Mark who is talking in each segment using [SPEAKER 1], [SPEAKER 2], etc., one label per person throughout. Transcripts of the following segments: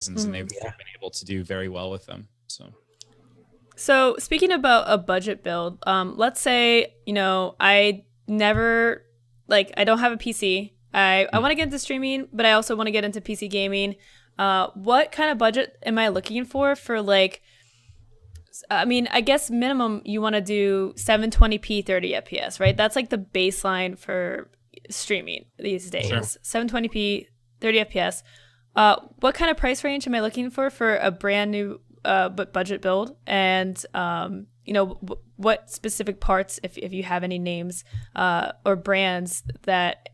[SPEAKER 1] and they've been able to do very well with them.
[SPEAKER 2] So speaking about a budget build, let's say, I never, like, I don't have a PC. I want to get into streaming, but I also want to get into PC gaming. What kind of budget am I looking for like, I mean, I guess minimum you want to do 720p 30 FPS, right? That's like the baseline for streaming these days.
[SPEAKER 1] Sure.
[SPEAKER 2] 720p 30 FPS. What kind of price range am I looking for a brand new but budget build? And what specific parts, if you have any names or brands that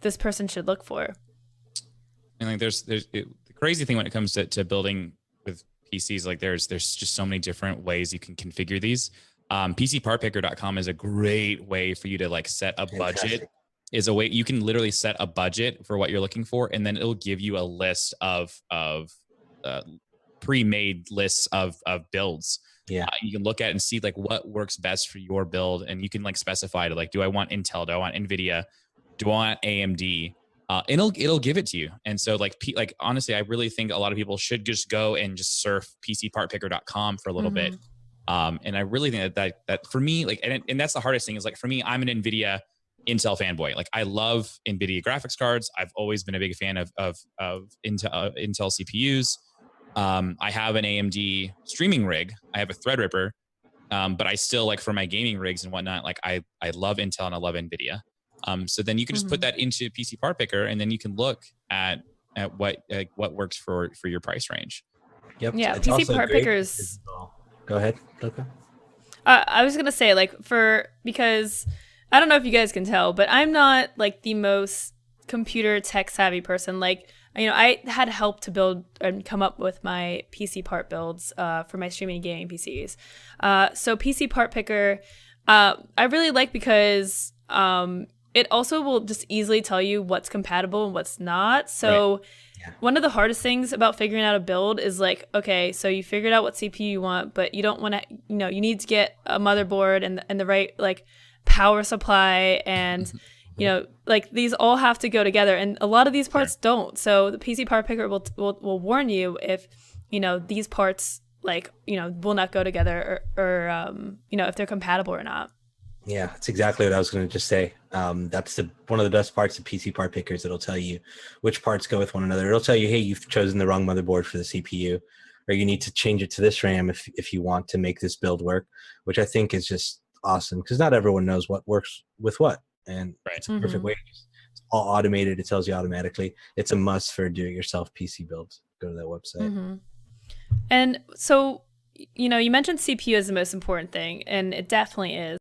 [SPEAKER 2] this person should look for?
[SPEAKER 1] And like the crazy thing when it comes to building with PCs, like there's just so many different ways you can configure these. PCpartpicker.com is a great way for you to like set a budget.
[SPEAKER 3] Fantastic.
[SPEAKER 1] Is a way you can literally set a budget for what you're looking for, and then it'll give you a list of pre-made lists of builds.
[SPEAKER 3] Yeah.
[SPEAKER 1] You can look at and see like what works best for your build, and you can like specify to like, do I want Intel? Do I want NVIDIA? Do I want AMD? It'll give it to you. And so like honestly, I really think a lot of people should just go and just surf PCpartpicker.com for a little bit. And I really think that for me, like, and that's the hardest thing is like, for me, I'm an NVIDIA Intel fanboy. Like I love NVIDIA graphics cards. I've always been a big fan of Intel CPUs. I have an AMD streaming rig. I have a Threadripper. But I still like for my gaming rigs and whatnot, like I love Intel and I love NVIDIA. So then you can just put that into PC Part Picker, and then you can look at what works for your price range.
[SPEAKER 3] Yep.
[SPEAKER 2] Yeah,
[SPEAKER 3] It's
[SPEAKER 2] PC
[SPEAKER 3] also
[SPEAKER 2] Part
[SPEAKER 3] great-
[SPEAKER 2] Pickers.
[SPEAKER 3] Go ahead, Luca.
[SPEAKER 2] I was gonna say like because I don't know if you guys can tell, but I'm not like the most computer tech savvy person. Like I had help to build and come up with my PC part builds for my streaming and gaming PCs. So PC Part Picker, I really like because it also will just easily tell you what's compatible and what's not. So one of the hardest things about figuring out a build is like, okay, so you figured out what CPU you want, but you don't want to, you need to get a motherboard and the right like power supply and, like these all have to go together. And a lot of these parts don't. So the PC Part Picker will warn you if, these parts like, will not go together or if they're compatible or not.
[SPEAKER 3] Yeah, that's exactly what I was going to just say. That's one of the best parts of PC Part Pickers. It'll tell you which parts go with one another. It'll tell you, hey, you've chosen the wrong motherboard for the CPU, or you need to change it to this RAM if you want to make this build work, which I think is just awesome because not everyone knows what works with what. And it's a perfect way. It's all automated. It tells you automatically. It's a must for do-it-yourself PC builds. Go to that website.
[SPEAKER 2] And so, you mentioned CPU is the most important thing, and it definitely is.